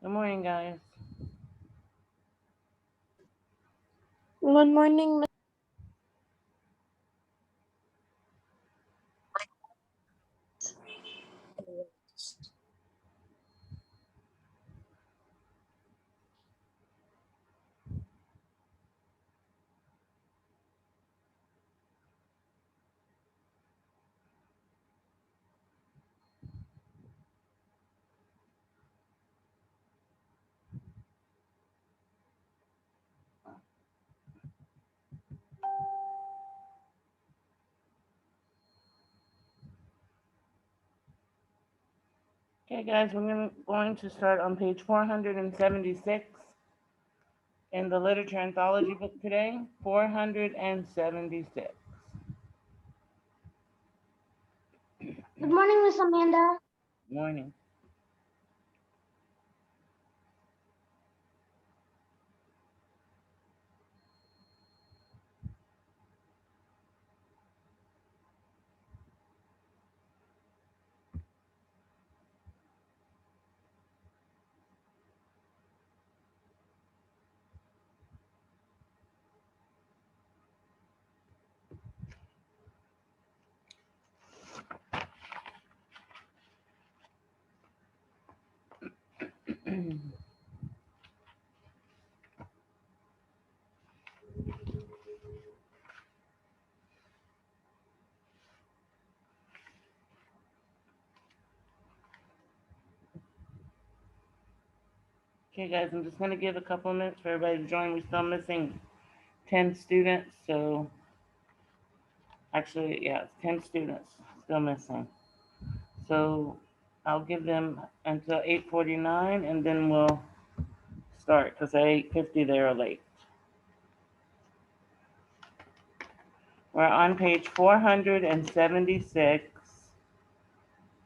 Good morning, guys. Good morning, Okay, guys, we're going to start on page 476 in the literature anthology book today. 476. Good morning, Miss Amanda. Morning. Okay, guys, I'm just going to give a couple of minutes for everybody to join. We're still missing 10 students, so actually, yeah, it's 10 students still missing. So I'll give them until 8:49, and then we'll start because at 8:50 they're late. We're on page 476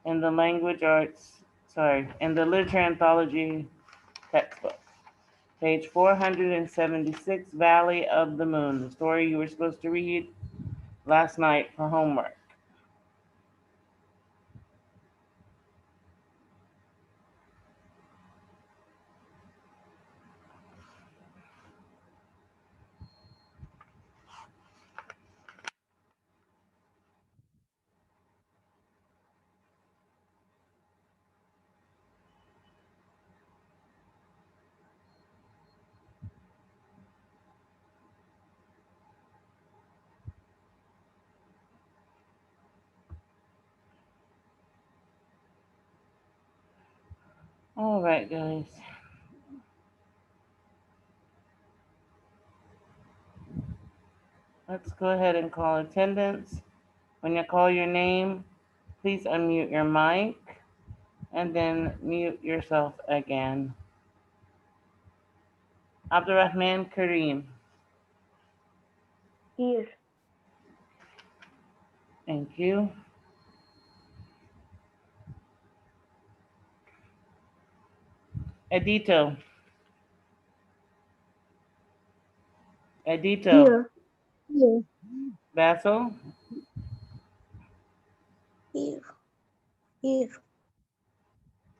in the in the literature anthology textbook. Page 476, Valley of the Moon, the story you were supposed to read last night for homework. All right, guys. Let's go ahead and call attendance. When you call your name, please unmute your mic and then mute yourself again. Abdurrahman Kareem. Here. Thank you. Edito. Here. Here. Basil. Here. Here.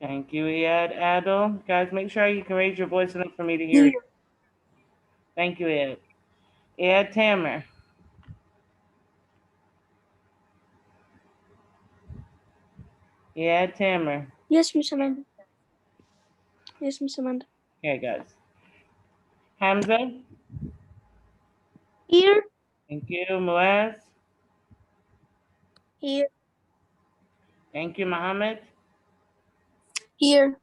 Thank you, Ed. Adel. Guys, make sure you can raise your voice enough for me to hear Here. you. Thank you, Ed. Ed Tamer. Ed Tamer. Yes, Miss Amanda. Yes, Miss Amanda. Okay, guys. Hamza. Here. Thank you, Muaz. Here. Thank you, Muhammad. Here.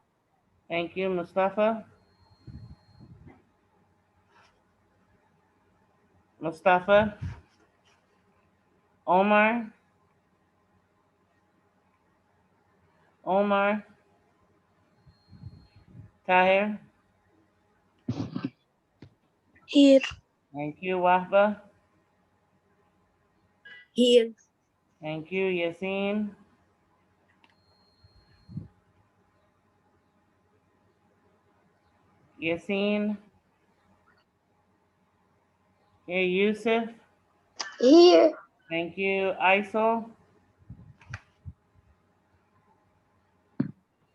Thank you, Mustafa. Mustafa. Omar. Omar. Tahir. Here. Thank you, Wahba. Here. Thank you, Yasin. Yasin. Okay, Yusuf. Here. Thank you, Isel.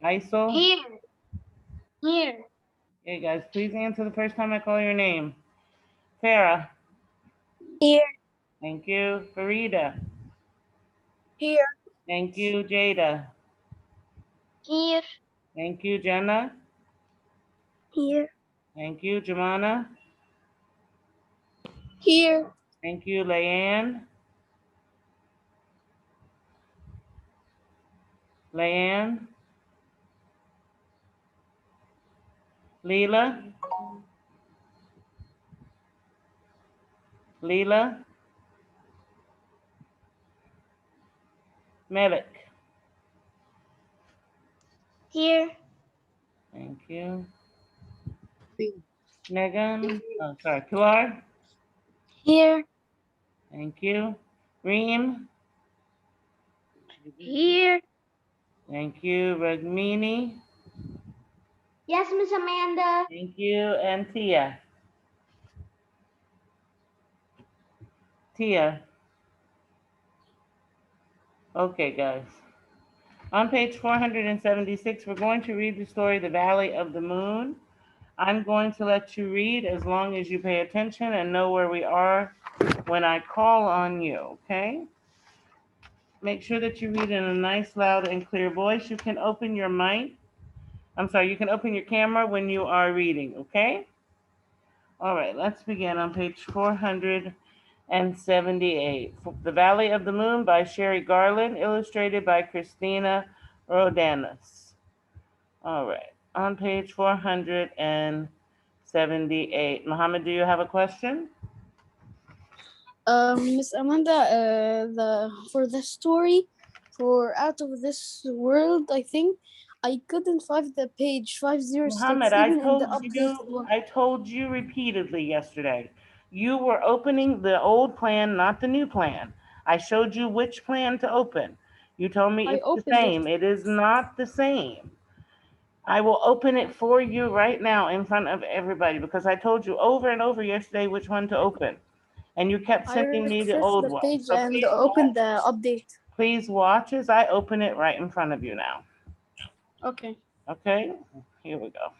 Isel. Here. Here. Okay, guys, please answer the first time I call your name. Farah. Here. Thank you. Farida. Here. Thank you. Jada. Here. Thank you. Jenna. Here. Thank you. Jamana. Here. Thank you. Leanne. Leanne. Leela. Leela. Melik. Here. Thank you. Megan. Oh, sorry. Pilar. Here. Thank you. Reem. Here. Thank you. Ragmini. Yes, Miss Amanda. Thank you. And Tia. Tia. Okay, guys. On page 476, we're going to read the story, The Valley of the Moon. I'm going to let you read as long as you pay attention and know where we are when I call on you, okay? Make sure that you read in a nice, loud, and clear voice. You can open your mic. You can open your camera when you are reading, okay? All right, let's begin on page 478. The Valley of the Moon by Sherry Garland, illustrated by Christina Rodanis. All right, on page 478. Mohammed, do you have a question? Miss Amanda, for the story for Out of This World, I think I couldn't find the page 506 Mohammed, even in the updated one. I told you repeatedly yesterday. You were opening the old plan, not the new plan. I showed you which plan to open. You told me I it's the opened it. same. It is not the same. I will open it for you right now in front of everybody because I told you over and over yesterday which one to open. And you kept I sending me the refreshed old the one. page So and opened the update. please watch as I open it right in front of you now. Okay. Okay? Here we go.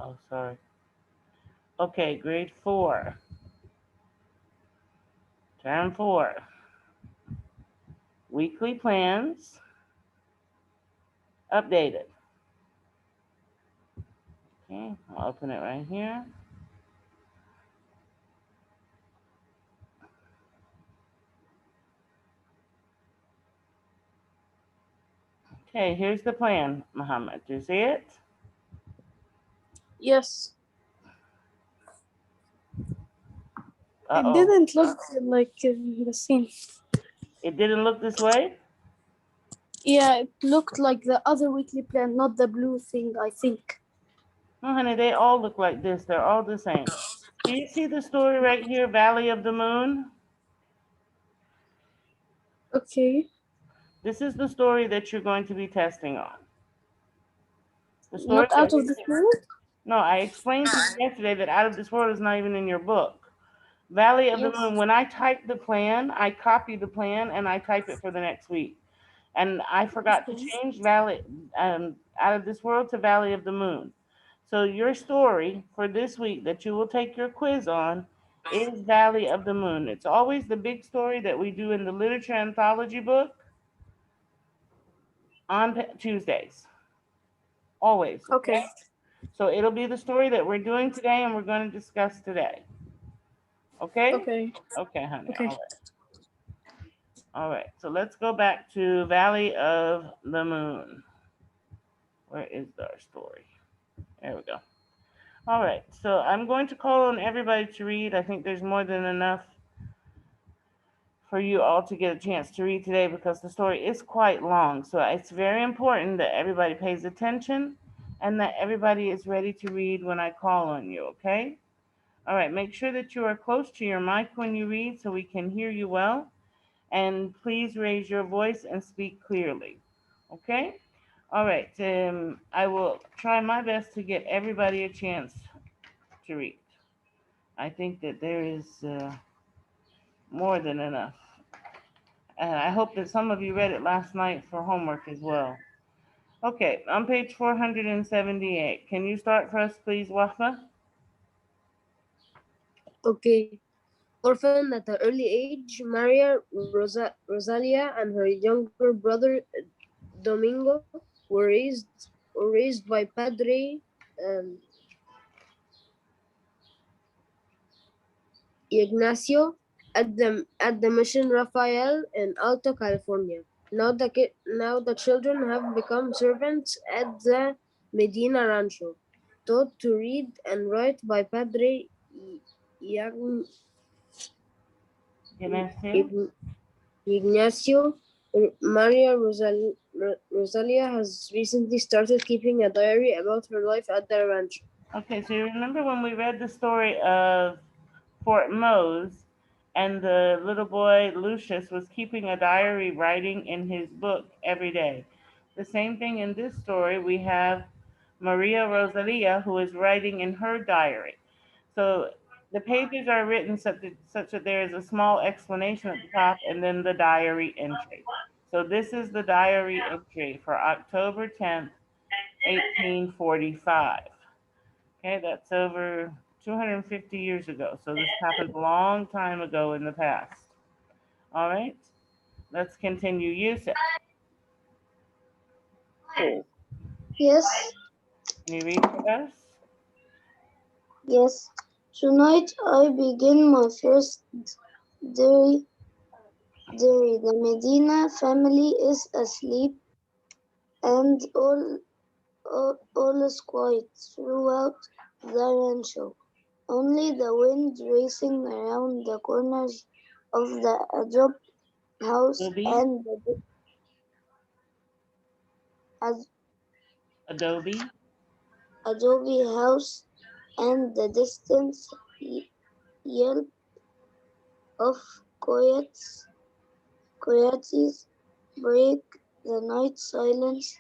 Oh, sorry. Okay, grade 4. Term 4. Weekly plans. Updated. Okay, I'll open it right here. Okay, here's the plan, Muhammad. Do you see it? Yes. It Uh-oh. didn't look like the scene. It didn't look this way? Yeah, it looked like the other weekly plan, not the blue thing, I think. No, honey, they all look like this. They're all the same. Do you see the story right here, Valley of the Moon? Okay. This is the story that you're going to be testing on. The story Not that Out of This World? No, I explained to you yesterday that Out of This World is not even in your book. Valley of the Yes. Moon, when I type the plan, I copy the plan and I type it for the next week. And I forgot to change Out of This World to Valley of the Moon. So your story for this week that you will take your quiz on is Valley of the Moon. It's always the big story that we do in the literature anthology book on Tuesdays. Always. Okay. So it'll be the story that we're doing today and we're going to discuss today. Okay? Okay. Okay, honey. Okay. All right. All right. So let's go back to Valley of the Moon. Where is our story? There we go. All right, so I'm going to call on everybody to read. I think there's more than enough for you all to get a chance to read today because the story is quite long. So it's very important that everybody pays attention and that everybody is ready to read when I call on you, okay? All right, make sure that you are close to your mic when you read so we can hear you well. And please raise your voice and speak clearly, okay? All right, I will try my best to get everybody a chance to read. I think that there is more than enough. And I hope that some of you read it last night for homework as well. Okay, on page 478. Can you start for us, please, Wahba? Okay. Orphaned at an early age, Maria Rosalia and her younger brother Domingo were raised by Padre um, Ignacio at the Mission Rafael in Alta California. Now the children have become servants at the Medina Rancho, taught to read and write by Padre Ign- Ignacio? Ign- Ignacio. Maria Rosalia has recently started keeping a diary about her life at the rancho. Okay, so you remember when we read the story of Fort Mose and the little boy Lucius was keeping a diary writing in his book every day. The same thing in this story, we have Maria Rosalia who is writing in her diary. So the pages are written such that there is a small explanation at the top and then the diary entry. So this is the diary entry for October 10th, 1845. Okay, that's over 250 years ago. So this happened a long time ago in the past. All right, let's continue. Yusuf, Yes, can you read for us? yes. Tonight I begin my first day. The Medina family is asleep, and all is quiet throughout the rancho. Only the wind racing around the corners of the adobe house Adobe, and the ad- Adobe. adobe house and the distant yelp of coyotes break the night silence.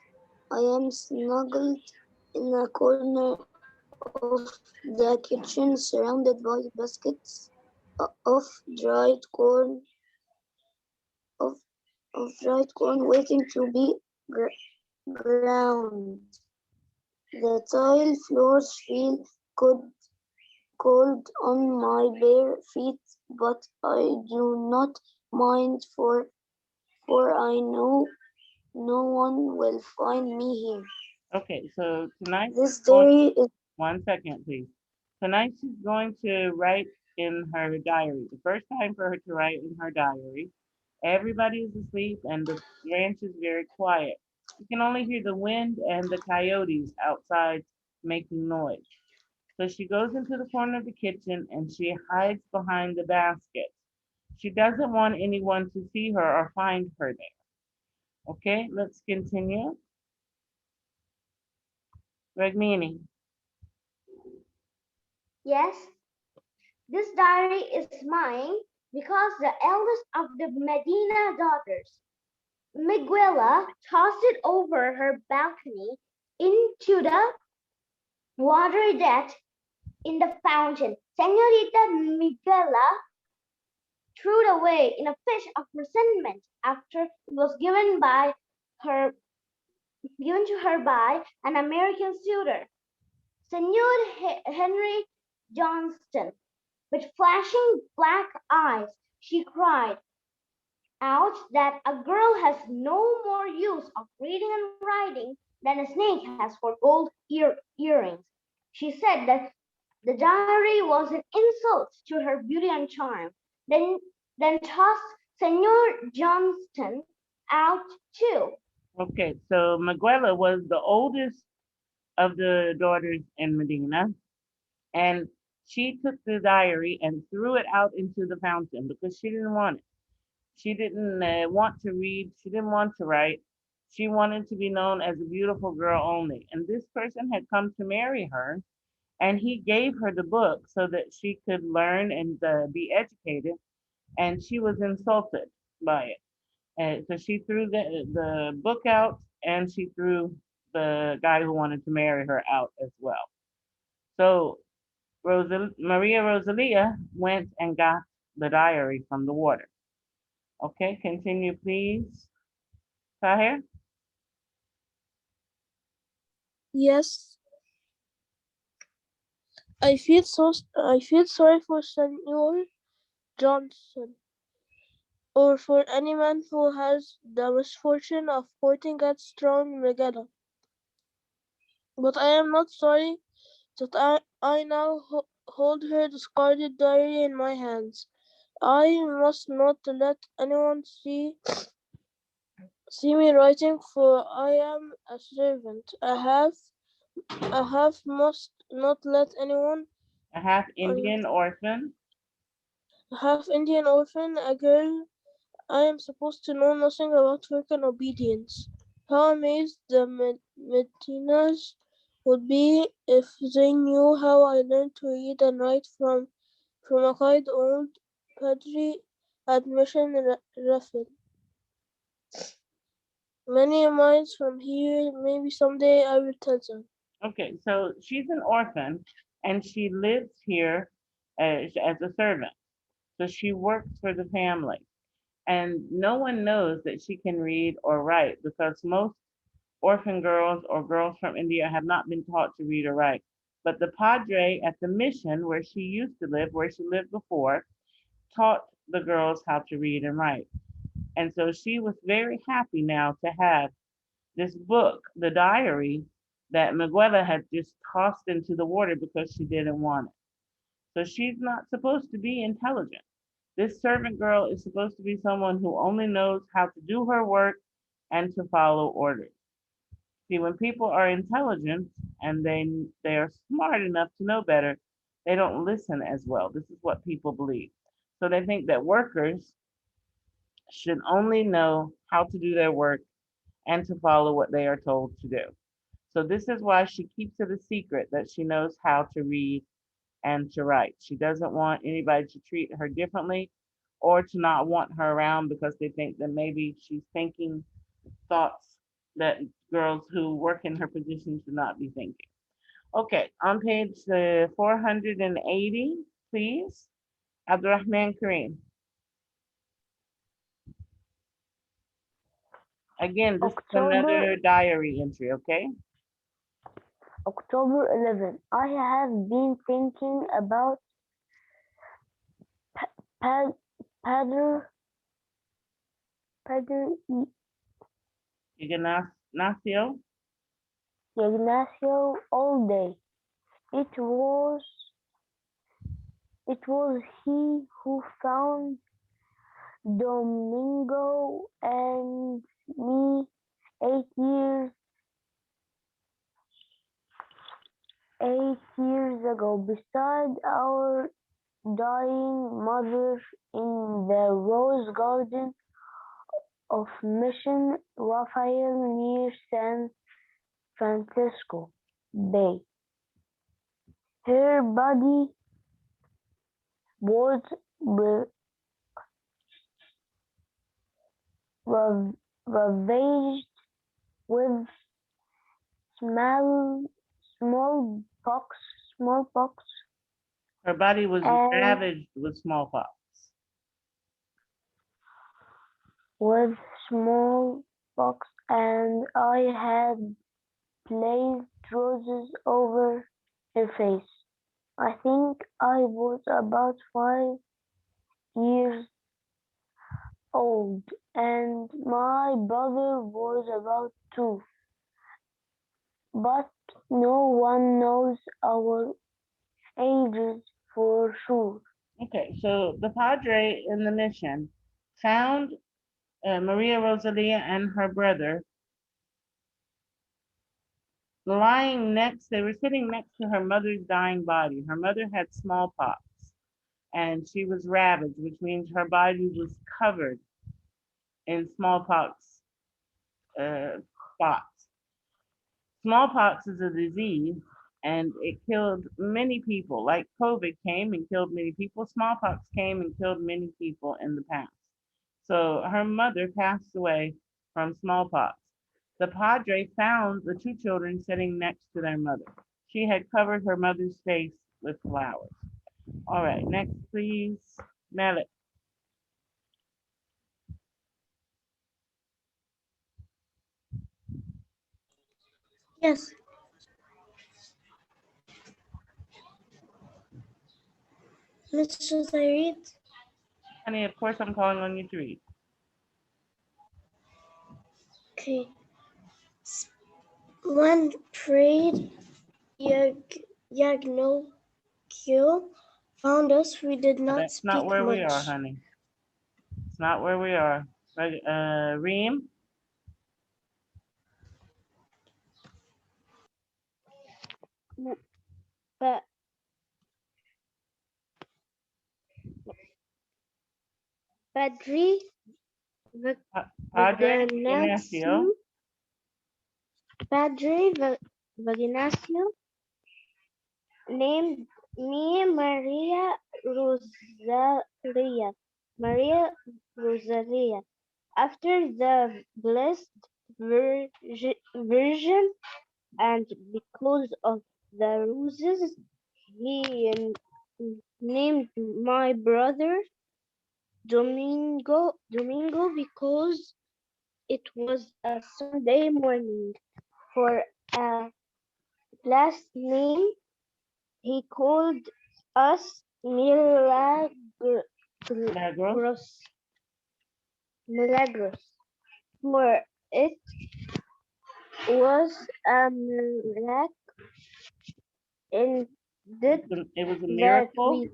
I am snuggled in a corner of the kitchen surrounded by baskets of dried corn of, of dried corn waiting to be ground. The tile floors feel cold on my bare feet, but I do not mind for I know no one will find me here. Okay, so tonight she's This going, diary is 1 second, please. Tonight she's going to write in her diary. The first time for her to write in her diary. Everybody is asleep and the ranch is very quiet. You can only hear the wind and the coyotes outside making noise. So she goes into the corner of the kitchen and she hides behind the basket. She doesn't want anyone to see her or find her there. Okay, let's continue. Regmini. Yes, this diary is mine because the eldest of the Medina daughters, Miguela, tossed it over her balcony into the water that in the fountain. Senorita Miguela threw it away in a fish of resentment after it was her given to her by an American suitor, Senor Henry Johnston. With flashing black eyes, she cried out that a girl has no more use of reading and writing than a snake has for gold earrings. She said that the diary was an insult to her beauty and charm, then, then tossed Senor Johnston out too. Okay, so Miguela was the oldest of the daughters in Medina, and she took the diary and threw it out into the fountain because she didn't want it. She didn't want to read. She didn't want to write. She wanted to be known as a beautiful girl only. And this person had come to marry her, and he gave her the book so that she could learn and be educated. And she was insulted by it. And so she threw the book out, and she threw the guy who wanted to marry her out as well. So Maria Rosalia went and got the diary from the water. Okay, continue, please. Tahir? Yes, I feel sorry for Samuel Johnson, or for any man who has the misfortune of pointing at strong Megiddo. But I am not sorry that I now hold her discarded diary in my hands. I must not let anyone see me writing, for I am a servant. I have must not let anyone. A half un- Indian orphan. A half Indian orphan, a girl I am supposed to know nothing about work and obedience. How amazed the Metinas would be if they knew how I learned to read and write from a kind old padre at Mission Raffin. Many miles from here, maybe someday I will tell them. Okay, so she's an orphan and she lives here as a servant. So she works for the family. And no one knows that she can read or write because most orphan girls or girls from India have not been taught to read or write. But the padre at the mission where she used to live, where she lived before, taught the girls how to read and write. And so she was very happy now to have this book, the diary that Miguela had just tossed into the water because she didn't want it. So she's not supposed to be intelligent. This servant girl is supposed to be someone who only knows how to do her work and to follow orders. See, when people are intelligent and they are smart enough to know better, they don't listen as well. This is what people believe. So they think that workers should only know how to do their work and to follow what they are told to do. So this is why she keeps it a secret that she knows how to read and to write. She doesn't want anybody to treat her differently or to not want her around because they think that maybe she's thinking thoughts that girls who work in her position should not be thinking. Okay, on page 480, please. Abdurrahman Kareem. Again, this is October another diary entry, okay? October 11. I have been thinking about Padre Padre Ignacio. Ignacio all day. It was he who found Domingo and me 8 years ago beside our dying mother in the rose garden of Mission Raphael near San Francisco Bay. Her body was ravaged with smallpox, Her body was and ravaged with smallpox. with smallpox, and I had placed roses over her face. I think I was about 5 years old, and my brother was about 2. But no one knows our ages for sure. Okay, so the padre in the mission found Maria Rosalia and her brother they were sitting next to her mother's dying body. Her mother had smallpox and she was ravaged, which means her body was covered in smallpox spots. Smallpox is a disease and it killed many people. Like COVID came and killed many people, smallpox came and killed many people in the past. So her mother passed away from smallpox. The padre found the two children sitting next to their mother. She had covered her mother's face with flowers. All right, next, please. Malik. Yes. Let's just I read. Honey, of course I'm calling on you to read. Okay. One prayed, Yagnokyo found us. We did not That's not speak where we are, much. honey. It's not where we are. Reem? Pa- Padre Padre Vaganasio, Ignacio. Padre Vaganasio named me Maria Rosalia, after the Blessed Virgin, and because of the roses, he named my brother Domingo because it was a Sunday morning. For a last name, he called us Milagros. Milagros, for it was a miracle indeed It was a that miracle. we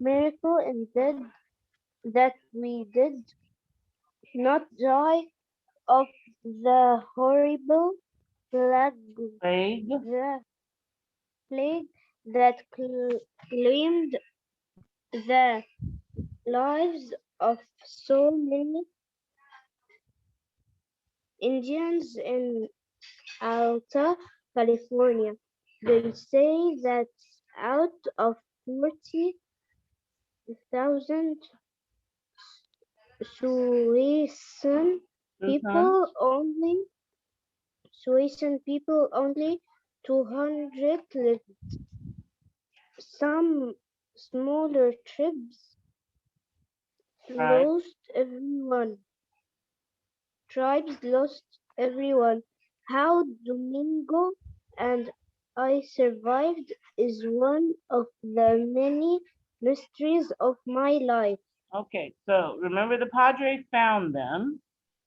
miracle indeed that we did not die of the horrible Plague. the plague that claimed the lives of so many Indians in Alta California. They say that out of 40,000 Suisan Susan. people only Suisan people only 200 lived. Some smaller Right. lost everyone. Tribes lost everyone. How Domingo and I survived is one of the many mysteries of my life. Okay, so remember the Padre found them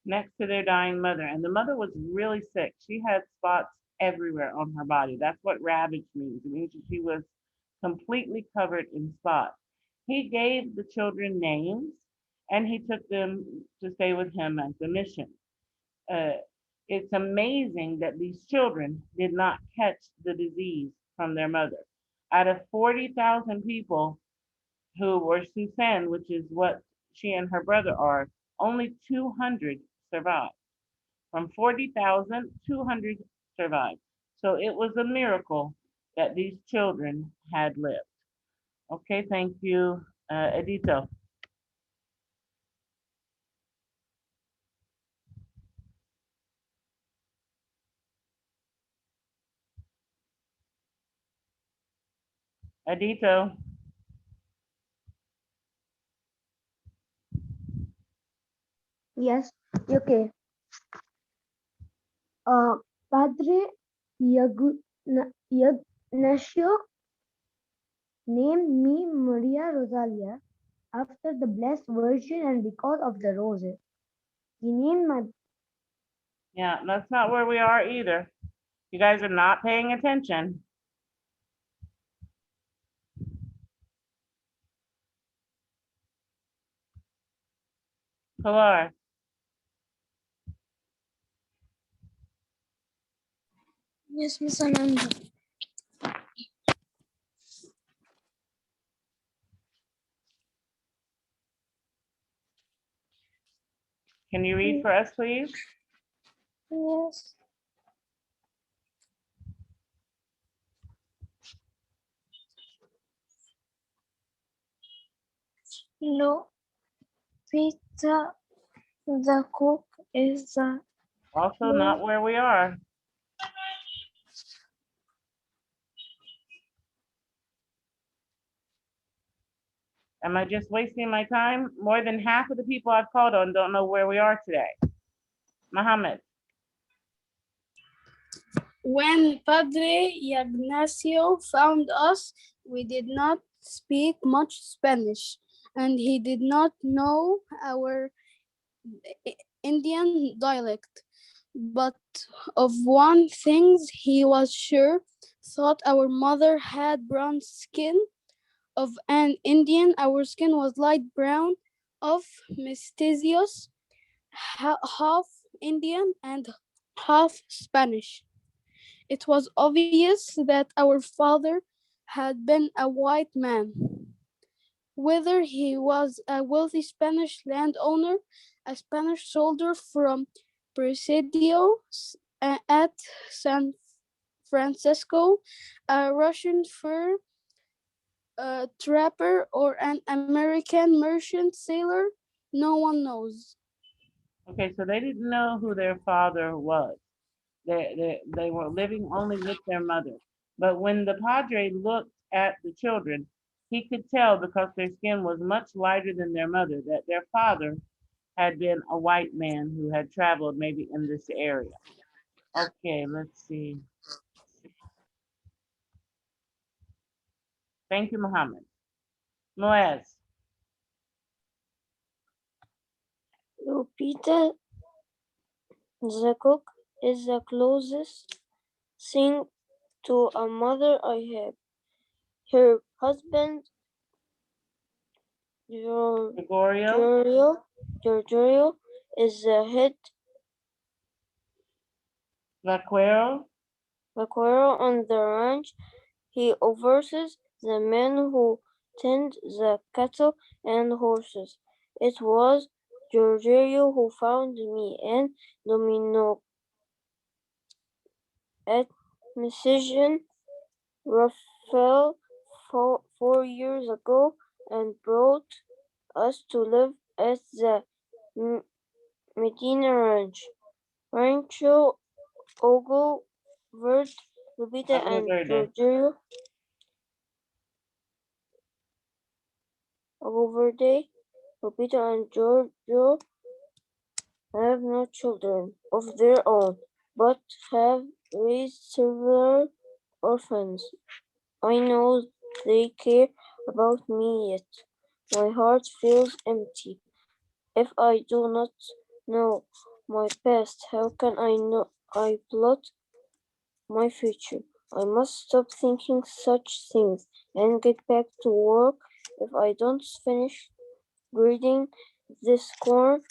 next to their dying mother, and the mother was really sick. She had spots everywhere on her body. That's what ravaged means. It means that she was completely covered in spots. He gave the children names, and he took them to stay with him at the mission. Uh, it's amazing that these children did not catch the disease from their mother. Out of 40,000 people who were Susan, which is what she and her brother are, only 200 survived. From 40,000, 200 survived. So it was a miracle that these children had lived. Okay, thank you, Edito. Edito. Yes, okay. Padre Ignacio named me Maria Rosalia after the Blessed Virgin and because of the roses. He named my Yeah, that's not where we are either. You guys are not paying attention. Pilar. Yes, Miss Amanda. Can you read for us, please? Yes. No, Peter, the cook is the Also, not where we are. Am I just wasting my time? More than half of the people I've called on don't know where we are today. Mohammed. When Padre Ignacio found us, we did not speak much Spanish, and he did not know our Indian dialect. But of one thing he was sure, thought our mother had brown skin of an Indian. Our skin was light brown of mestizoes, half Indian and half Spanish. It was obvious that our father had been a white man. Whether he was a wealthy Spanish landowner, a Spanish soldier from Presidio at San Francisco, a Russian fur trapper, or an American merchant sailor, no one knows. Okay, so they didn't know who their father was. They were living only with their mother. But when the padre looked at the children, he could tell because their skin was much lighter than their mother that their father had been a white man who had traveled maybe in this area. Okay, let's see. Thank you, Mohammed. Moaz. Lupita, the cook, is the closest thing to a mother I have. Her husband, Gregorio. Giorgio, is the head Vaquero. on the ranch. He oversees the men who tend the cattle and horses. It was Giorgio who found me and Domino at Mission Raphael 4 years ago and brought us to live at the Medina Ranch. Rancho Ogo Verde, Lupita Agua and Verde. Giorgio. Ogo Verde, Lupita and Giorgio have no children of their own, but have raised several orphans. I know they care about me yet. My heart feels empty. If I do not know my past, how can I know I plot my future? I must stop thinking such things and get back to work. If I don't finish grading this corn,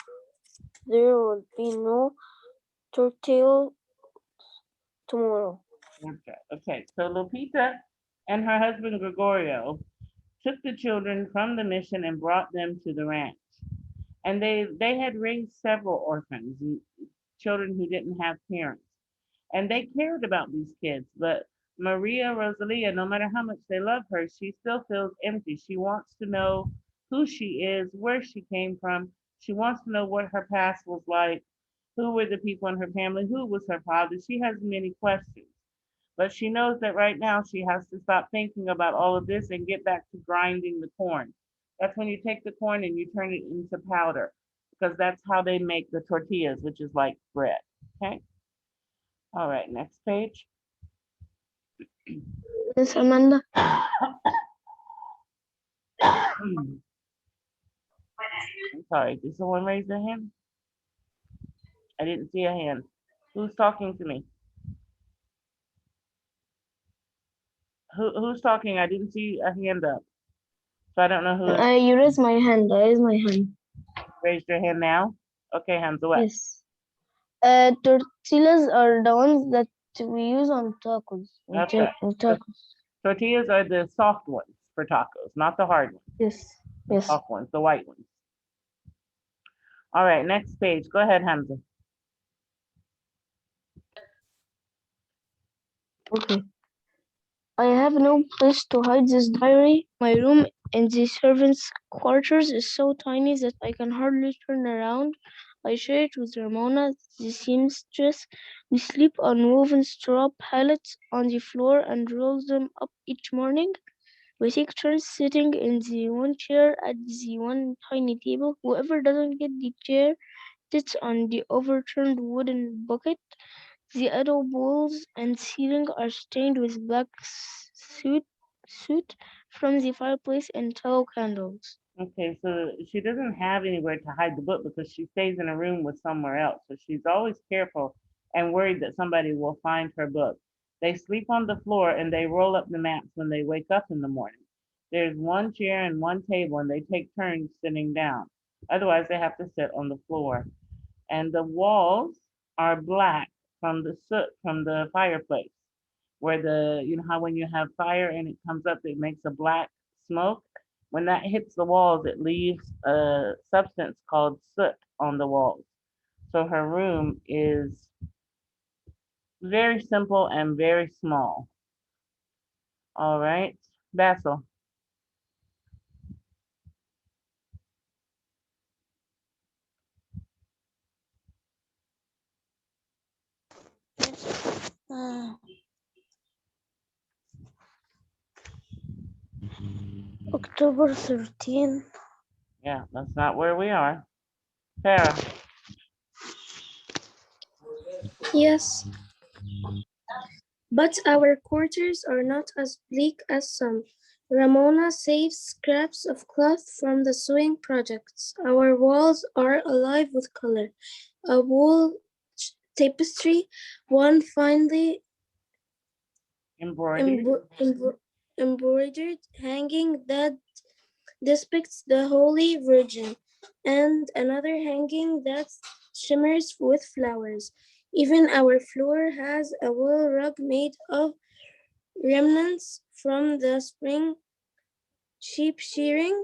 there will be no tortilla tomorrow. Okay. So Lupita and her husband Gregorio took the children from the mission and brought them to the ranch. And they had raised several orphans, children who didn't have parents. And they cared about these kids, but Maria Rosalia, no matter how much they love her, she still feels empty. She wants to know who she is, where she came from. She wants to know what her past was like, who were the people in her family, who was her father. She has many questions. But she knows that right now she has to stop thinking about all of this and get back to grinding the corn. That's when you take the corn and you turn it into powder, because that's how they make the tortillas, which is like bread. Okay. All right, next page. Miss Amanda. I'm sorry, did someone raise their hand? I didn't see a hand. Who's talking to me? Who's talking? I didn't see a hand up. So I don't know who You raised my hand. I raised my hand. raised your hand now. Okay, hands away. Yes. Tortillas are the ones that we use on tacos. That's right. On tacos. Tortillas are the soft ones for tacos, not the hard ones. Yes. The Yes. soft ones, the white ones. All right, next page. Go ahead, Hamza. Okay. I have no place to hide this diary. My room in the servants' quarters is so tiny that I can hardly turn around. I share it with Ramona, the seamstress. We sleep on woven straw pallets on the floor and roll them up each morning. We take turns sitting in the one chair at the one tiny table. Whoever doesn't get the chair sits on the overturned wooden bucket. The adult walls and ceiling are stained with black soot from the fireplace and tallow candles. Okay, so she doesn't have anywhere to hide the book because she stays in a room with somewhere else. So she's always careful and worried that somebody will find her book. They sleep on the floor and they roll up the mats when they wake up in the morning. There's one chair and one table and they take turns sitting down. Otherwise, they have to sit on the floor. And the walls are black from the soot from the fireplace, where you know how when you have fire and it comes up, it makes a black smoke. When that hits the walls, it leaves a substance called soot on the walls. So her room is very simple and very small. All right, Basil. Uh, October 13. Yeah, that's not where we are. Sarah. Yes, but our quarters are not as bleak as some. Ramona saves scraps of cloth from the sewing projects. Our walls are alive with color. A wool tapestry, one finely Embroidered. embroidered hanging that depicts the Holy Virgin, and another hanging that shimmers with flowers. Even our floor has a wool rug made of remnants from the spring sheep shearing.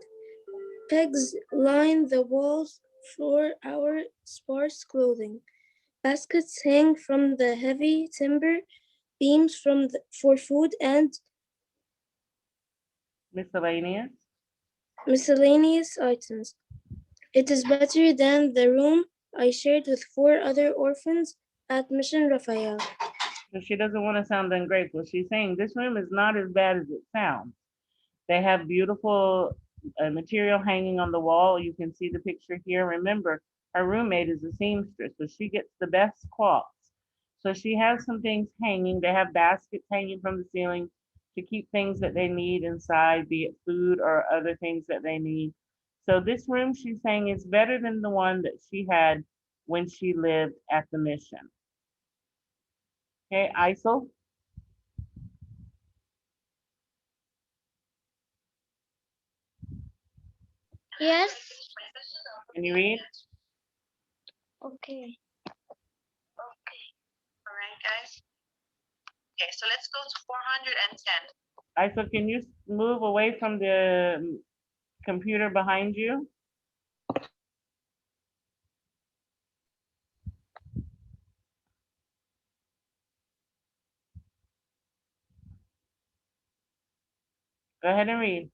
Pegs line the walls for our sparse clothing. Baskets hang from the heavy timber beams for food and Miscellaneous. miscellaneous items. It is better than the room I shared with 4 other orphans at Mission Raphael. So she doesn't want to sound ungrateful. She's saying this room is not as bad as it sounds. They have beautiful material hanging on the wall. You can see the picture here. Remember, her roommate is a seamstress, so she gets the best cloths. So she has some things hanging. They have baskets hanging from the ceiling to keep things that they need inside, be it food or other things that they need. So this room, she's saying, is better than the one that she had when she lived at the mission. Okay, Isel? Yes. Can you read? Okay. All right, guys. Okay, so let's go to 410. Isel, can you move away from the computer behind you? Go ahead and read.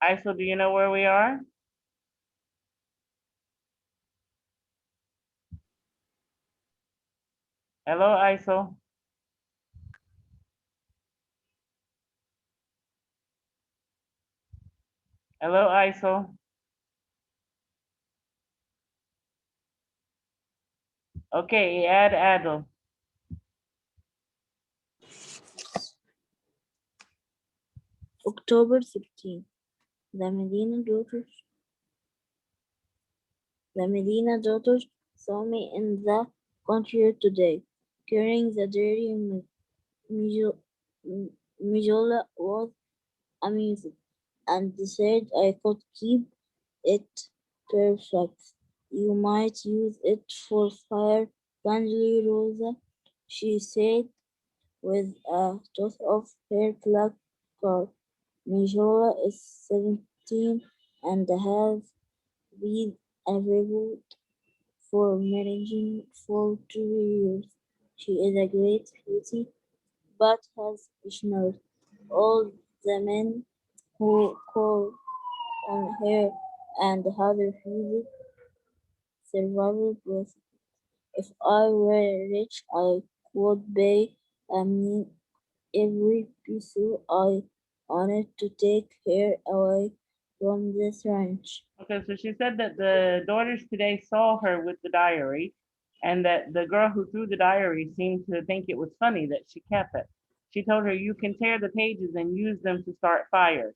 Isel, do you know where we are? Hello, Isel. Hello, Isel. Okay, add Adel. October 13. The Medina daughters. The Medina daughters saw me in the courtyard today, carrying the dirty Mijola was amused, and said I could keep it perfect. You might use it for fire friendly, Rosa, she said with a toss of her black car. Majora is 17 and has been available for managing for 2 years. She is a great beauty, but has ignored all the men who call on her and have refused survival with. If I were rich, I would pay a man every peso I wanted to take her away from this ranch. Okay, so she said that the daughters today saw her with the diary and that the girl who threw the diary seemed to think it was funny that she kept it. She told her, "You can tear the pages and use them to start fires."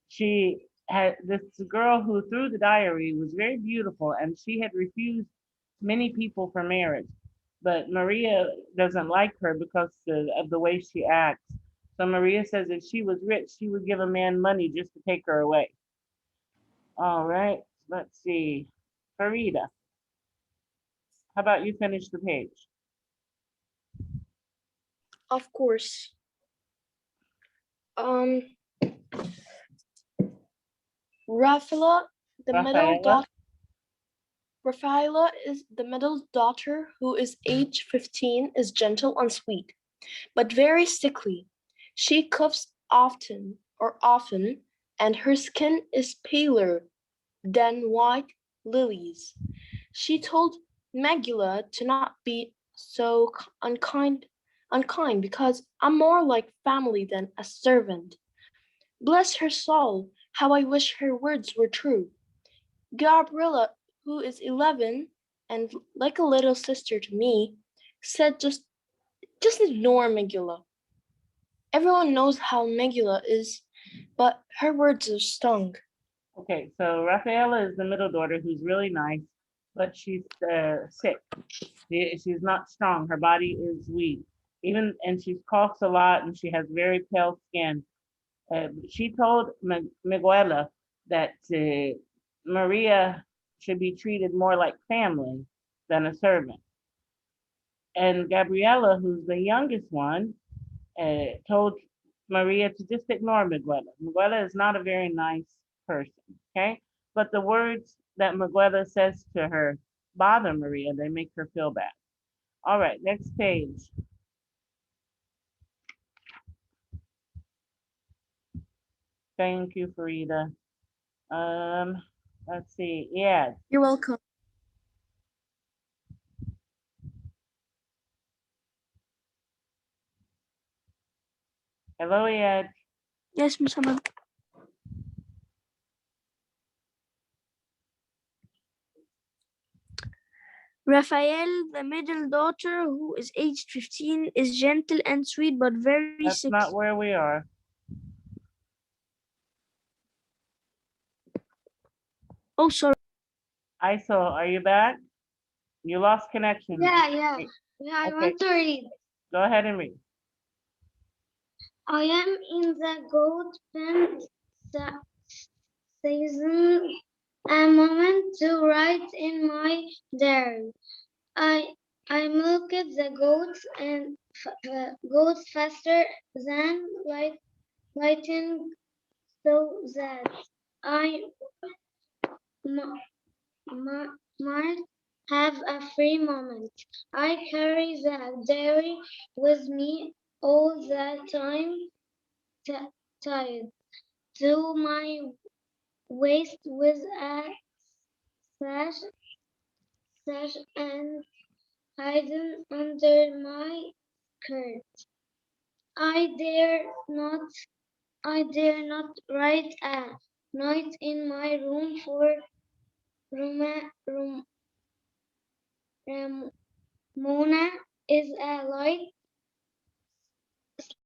She had this girl who threw the diary was very beautiful and she had refused many people for marriage. But Maria doesn't like her because of the way she acts. So Maria says if she was rich, she would give a man money just to take her away. All right, let's see. Farida, how about you finish the page? Of course. Um, Rafaela, the middle Rafaela? daughter. Rafaela is the middle daughter who is age 15, is gentle and sweet, but very sickly. She coughs often, and her skin is paler than white lilies. She told Megilla to not be so unkind because I'm more like family than a servant. Bless her soul, how I wish her words were true. Gabriella, who is 11 and like a little sister to me, said just ignore Megilla. Everyone knows how Megilla is, but her words are stung. Okay, so Rafaela is the middle daughter who's really nice, but she's sick. She's not strong. Her body is weak. And she coughs a lot and she has very pale skin. She told Miguela that Maria should be treated more like family than a servant. And Gabriella, who's the youngest one, told Maria to just ignore Miguela. Miguela is not a very nice person, okay? But the words that Miguela says to her bother Maria. They make her feel bad. All right, next page. Thank you, Farida. Let's see. Yeah. You're welcome. Hello, Ed. Yes, Miss Hammond. Raphael, the middle daughter, who is aged 15, is gentle and sweet but very That's sick. not where we are. Oh, sorry. ISO, are you back? You lost connection. Yeah, I Okay. want to read. Go ahead and read. I am in the goat pen season. A moment to write in my diary. I milked the goats and goats faster than lightning, so that I might have a free moment. I carry the diary with me all the time, tied to my waist with a sash, and hidden under my skirt. I dare not I dare not write a night in my room for Ramona is a light